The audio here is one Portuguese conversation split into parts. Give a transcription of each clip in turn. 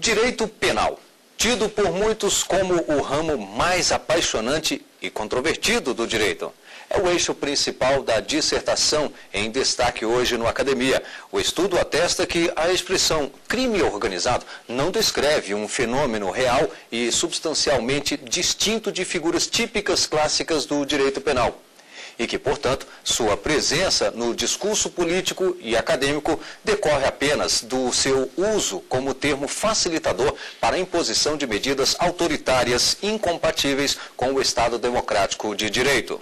Direito penal, tido por muitos como o ramo mais apaixonante e controvertido do direito, é o eixo principal da dissertação em destaque hoje no Academia. O estudo atesta que a expressão crime organizado não descreve um fenômeno real e substancialmente distinto de figuras típicas clássicas do direito penal. E que, portanto, sua presença no discurso político e acadêmico decorre apenas do seu uso como termo facilitador para a imposição de medidas autoritárias incompatíveis com o Estado democrático de direito.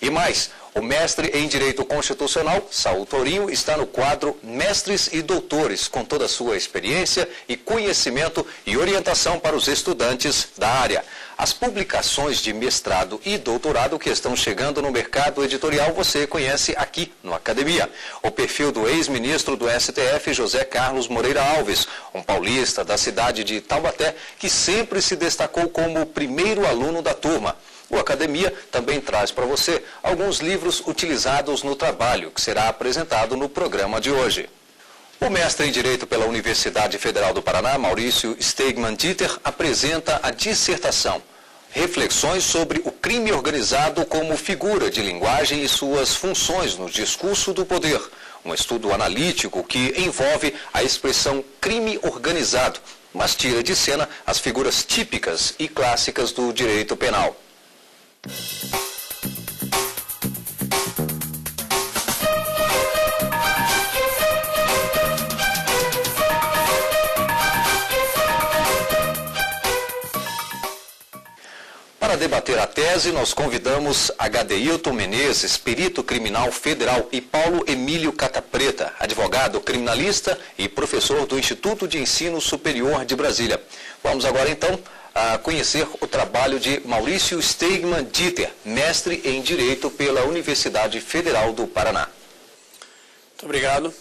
E mais, o mestre em Direito Constitucional, Saul Tourinho, está no quadro Mestres e Doutores, com toda a sua experiência e conhecimento e orientação para os estudantes da área. As publicações de mestrado e doutorado que estão chegando no mercado editorial você conhece aqui no Academia. O perfil do ex-ministro do STF, José Carlos Moreira Alves, um paulista da cidade de Taubaté, que sempre se destacou como o primeiro aluno da turma. O Academia também traz para você alguns livros utilizados no trabalho, que será apresentado no programa de hoje. O mestre em Direito pela Universidade Federal do Paraná, Maurício Stegmann Dieter, apresenta a dissertação Reflexões sobre o crime organizado como figura de linguagem e suas funções no discurso do poder. Um estudo analítico que envolve a expressão crime organizado, mas tira de cena as figuras típicas e clássicas do direito penal. Para debater a tese, nós convidamos Gadeilton Menezes, perito criminal federal, e Paulo Emílio Catapreta, advogado criminalista e professor do Instituto de Ensino Superior de Brasília. Vamos agora, então, a conhecer o trabalho de Maurício Stegmann Dieter, mestre em Direito pela Universidade Federal do Paraná. Muito obrigado.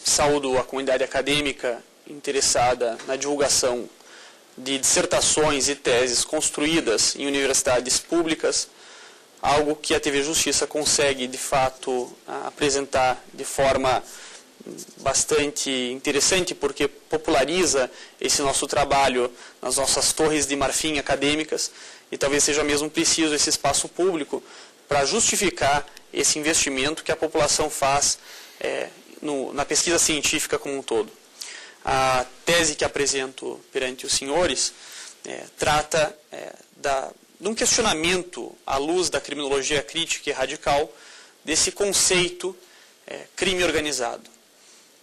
Saúdo a comunidade acadêmica interessada na divulgação de dissertações e teses construídas em universidades públicas, algo que a TV Justiça consegue, de fato, apresentar de forma bastante interessante, porque populariza esse nosso trabalho nas nossas torres de marfim acadêmicas, e talvez seja mesmo preciso esse espaço público para justificar esse investimento que a população faz na pesquisa científica como um todo. A tese que apresento perante os senhores trata de um questionamento à luz da criminologia crítica e radical desse conceito crime organizado.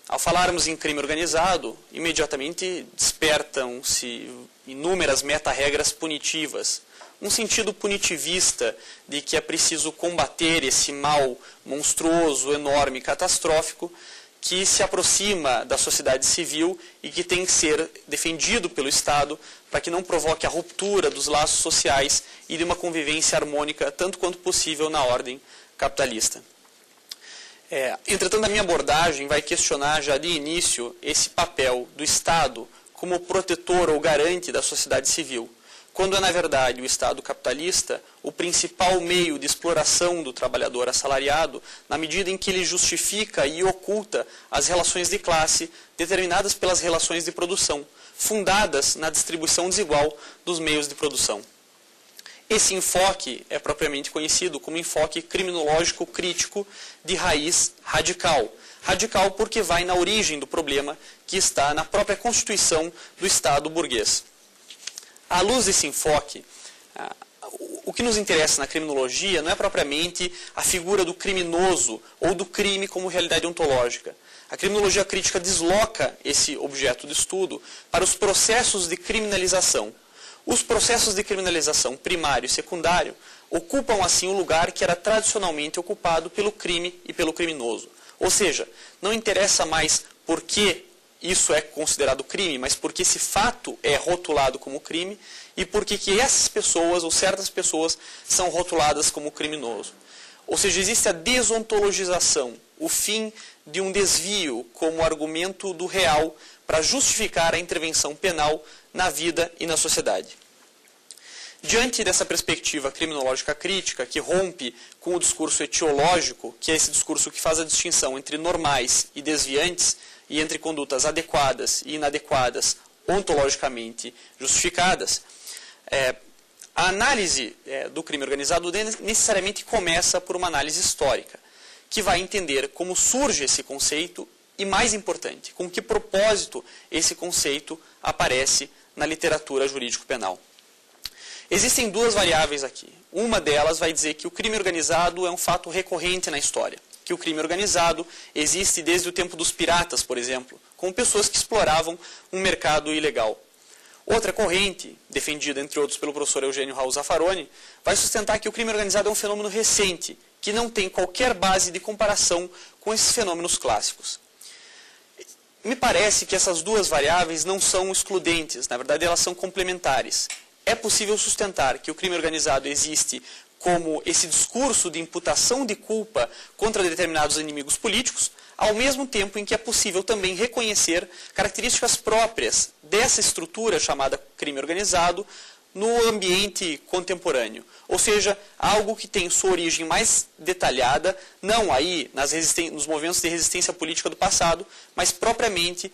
Ao falarmos em crime organizado, imediatamente despertam-se inúmeras meta-regras punitivas, um sentido punitivista de que é preciso combater esse mal monstruoso, enorme, catastrófico, que se aproxima da sociedade civil e que tem que ser defendido pelo Estado para que não provoque a ruptura dos laços sociais e de uma convivência harmônica, tanto quanto possível, na ordem capitalista. Entretanto, a minha abordagem vai questionar já de início esse papel do Estado como protetor ou garante da sociedade civil, quando é, na verdade, o Estado capitalista o principal meio de exploração do trabalhador assalariado, na medida em que ele justifica e oculta as relações de classe determinadas pelas relações de produção, fundadas na distribuição desigual dos meios de produção. Esse enfoque é propriamente conhecido como enfoque criminológico crítico de raiz radical. Radical porque vai na origem do problema que está na própria constituição do Estado burguês. À luz desse enfoque, o que nos interessa na criminologia não é propriamente a figura do criminoso ou do crime como realidade ontológica. A criminologia crítica desloca esse objeto de estudo para os processos de criminalização. Os processos de criminalização primário e secundário ocupam assim o lugar que era tradicionalmente ocupado pelo crime e pelo criminoso. Ou seja, não interessa mais por que isso é considerado crime, mas porque esse fato é rotulado como crime e porque que essas pessoas ou certas pessoas são rotuladas como criminoso. Ou seja, existe a desontologização, o fim de um desvio como argumento do real para justificar a intervenção penal na vida e na sociedade. Diante dessa perspectiva criminológica crítica, que rompe com o discurso etiológico, que é esse discurso que faz a distinção entre normais e desviantes, e entre condutas adequadas e inadequadas ontologicamente justificadas, a análise do crime organizado necessariamente começa por uma análise histórica, que vai entender como surge esse conceito e, mais importante, com que propósito esse conceito aparece na literatura jurídico-penal. Existem duas variáveis aqui. Uma delas vai dizer que o crime organizado é um fato recorrente na história, que o crime organizado existe desde o tempo dos piratas, por exemplo, com pessoas que exploravam um mercado ilegal. Outra corrente, defendida entre outros pelo professor Eugênio Raul Zaffaroni, vai sustentar que o crime organizado é um fenômeno recente, que não tem qualquer base de comparação com esses fenômenos clássicos. Me parece que essas duas variáveis não são excludentes, na verdade elas são complementares. É possível sustentar que o crime organizado existe como esse discurso de imputação de culpa contra determinados inimigos políticos, ao mesmo tempo em que é possível também reconhecer características próprias dessa estrutura chamada crime organizado no ambiente contemporâneo. Ou seja, algo que tem sua origem mais detalhada, não aí nos movimentos de resistência política do passado, mas propriamente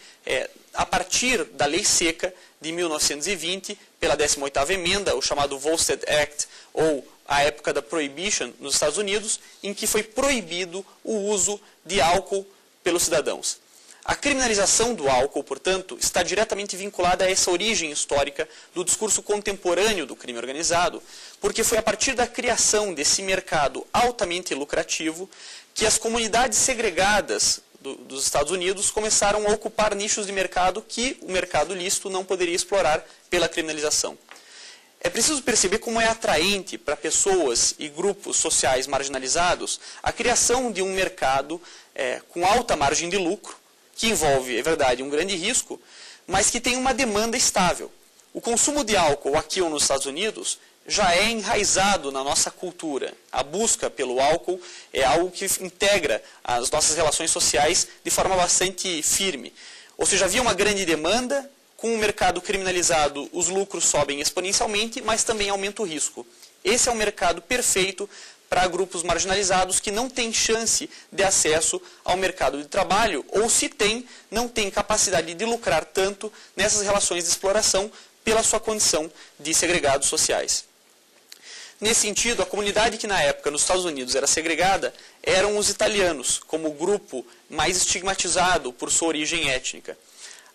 a partir da Lei Seca de 1920, pela 18ª emenda, o chamado Volstead Act, ou a época da Prohibition nos Estados Unidos, em que foi proibido o uso de álcool pelos cidadãos. A criminalização do álcool, portanto, está diretamente vinculada a essa origem histórica do discurso contemporâneo do crime organizado, porque foi a partir da criação desse mercado altamente lucrativo que as comunidades segregadas dos Estados Unidos começaram a ocupar nichos de mercado que o mercado lícito não poderia explorar pela criminalização. É preciso perceber como é atraente para pessoas e grupos sociais marginalizados a criação de um mercado com alta margem de lucro, que envolve, é verdade, um grande risco, mas que tem uma demanda estável. O consumo de álcool aqui ou nos Estados Unidos já é enraizado na nossa cultura. A busca pelo álcool é algo que integra as nossas relações sociais de forma bastante firme. Ou seja, havia uma grande demanda, com o mercado criminalizado os lucros sobem exponencialmente, mas também aumenta o risco. Esse é um mercado perfeito para grupos marginalizados que não têm chance de acesso ao mercado de trabalho, ou se tem, não tem capacidade de lucrar tanto nessas relações de exploração pela sua condição de segregados sociais. Nesse sentido, a comunidade que na época nos Estados Unidos era segregada eram os italianos, como o grupo mais estigmatizado por sua origem étnica.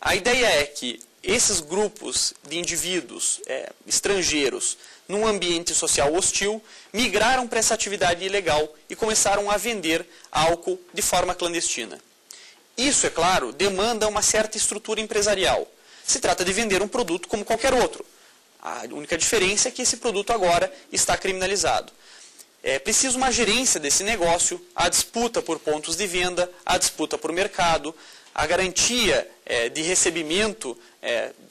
A ideia é que esses grupos de indivíduos estrangeiros, num ambiente social hostil, migraram para essa atividade ilegal e começaram a vender álcool de forma clandestina. Isso, é claro, demanda uma certa estrutura empresarial. Se trata de vender um produto como qualquer outro. A única diferença é que esse produto agora está criminalizado. É preciso uma gerência desse negócio, a disputa por pontos de venda, a disputa por mercado, a garantia de recebimento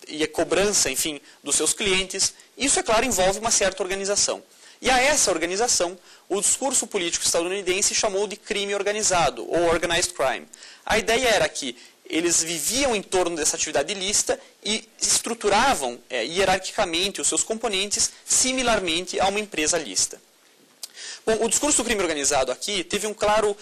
e a cobrança, enfim, dos seus clientes. Isso, é claro, envolve uma certa organização. E a essa organização, o discurso político estadunidense chamou de crime organizado, ou organized crime. A ideia era que eles viviam em torno dessa atividade ilícita e estruturavam hierarquicamente os seus componentes similarmente a uma empresa lícita. Bom, o discurso do crime organizado aqui teve um claro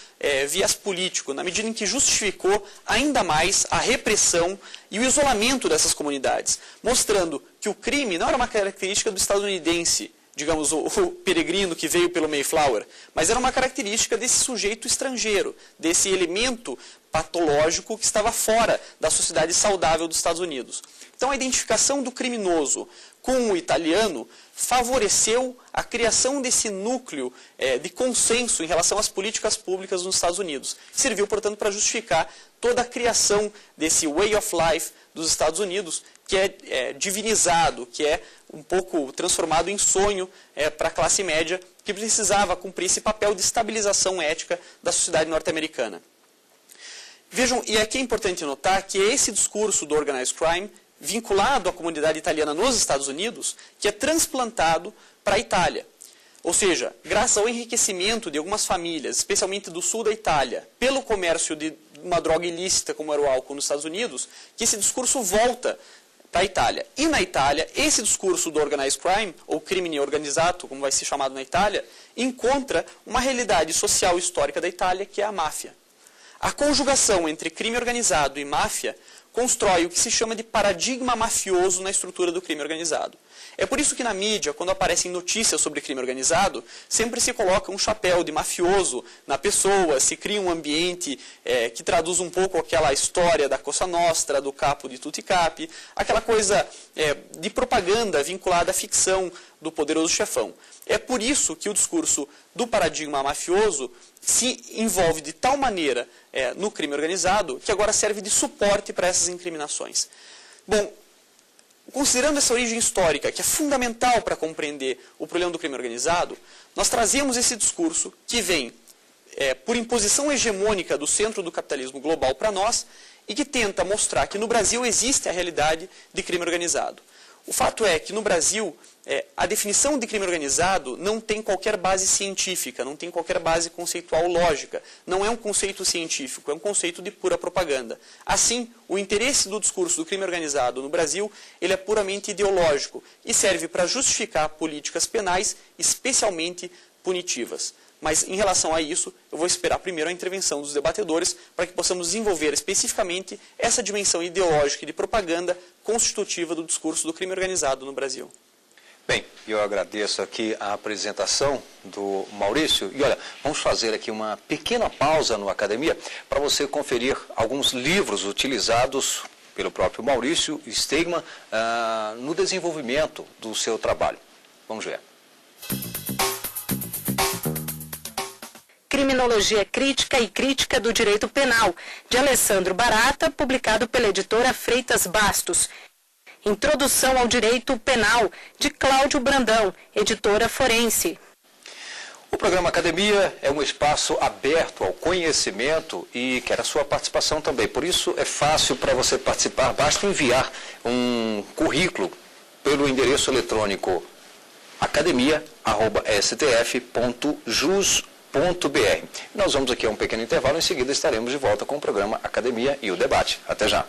viés político, na medida em que justificou ainda mais a repressão e o isolamento dessas comunidades, mostrando que o crime não era uma característica do estadunidense, digamos, o peregrino que veio pelo Mayflower, mas era uma característica desse sujeito estrangeiro, desse elemento patológico que estava fora da sociedade saudável dos Estados Unidos. Então, a identificação do criminoso com o italiano favoreceu a criação desse núcleo de consenso em relação às políticas públicas nos Estados Unidos. Serviu, portanto, para justificar toda a criação desse way of life dos Estados Unidos, que é divinizado, que é um pouco transformado em sonho para a classe média, que precisava cumprir esse papel de estabilização ética da sociedade norte-americana. Vejam, e aqui é importante notar que é esse discurso do organized crime, vinculado à comunidade italiana nos Estados Unidos, que é transplantado para a Itália. Ou seja, graças ao enriquecimento de algumas famílias, especialmente do sul da Itália, pelo comércio de uma droga ilícita como era o álcool nos Estados Unidos, que esse discurso volta para a Itália. E na Itália, esse discurso do organized crime, ou crime organizado, como vai ser chamado na Itália, encontra uma realidade social e histórica da Itália, que é a máfia. A conjugação entre crime organizado e máfia constrói o que se chama de paradigma mafioso na estrutura do crime organizado. É por isso que na mídia, quando aparecem notícias sobre crime organizado, sempre se coloca um chapéu de mafioso na pessoa, se cria um ambiente que traduz um pouco aquela história da Cosa Nostra, do capo de Tutti Capi, aquela coisa de propaganda vinculada à ficção do poderoso chefão. É por isso que o discurso do paradigma mafioso se envolve de tal maneira no crime organizado que agora serve de suporte para essas incriminações. Bom, considerando essa origem histórica, que é fundamental para compreender o problema do crime organizado, nós trazemos esse discurso que vem por imposição hegemônica do centro do capitalismo global para nós e que tenta mostrar que no Brasil existe a realidade de crime organizado. O fato é que no Brasil a definição de crime organizado não tem qualquer base científica, não tem qualquer base conceitual lógica. Não é um conceito científico, é um conceito de pura propaganda. Assim, o interesse do discurso do crime organizado no Brasil ele é puramente ideológico e serve para justificar políticas penais, especialmente punitivas. Mas, em relação a isso, eu vou esperar primeiro a intervenção dos debatedores para que possamos desenvolver especificamente essa dimensão ideológica e de propaganda constitutiva do discurso do crime organizado no Brasil. Bem, eu agradeço aqui a apresentação do Maurício. E olha, vamos fazer aqui uma pequena pausa no Academia para você conferir alguns livros utilizados pelo próprio Maurício Stegmann no desenvolvimento do seu trabalho. Vamos ver. Criminologia Crítica e Crítica do Direito Penal, de Alessandro Barata, publicado pela editora Freitas Bastos. Introdução ao Direito Penal, de Cláudio Brandão, editora Forense. O programa Academia é um espaço aberto ao conhecimento e quer a sua participação também. Por isso é fácil para você participar, basta enviar um currículo pelo endereço eletrônico academia@stf.jus.br. Nós vamos aqui a um pequeno intervalo, em seguida estaremos de volta com o programa Academia e o Debate. Até já!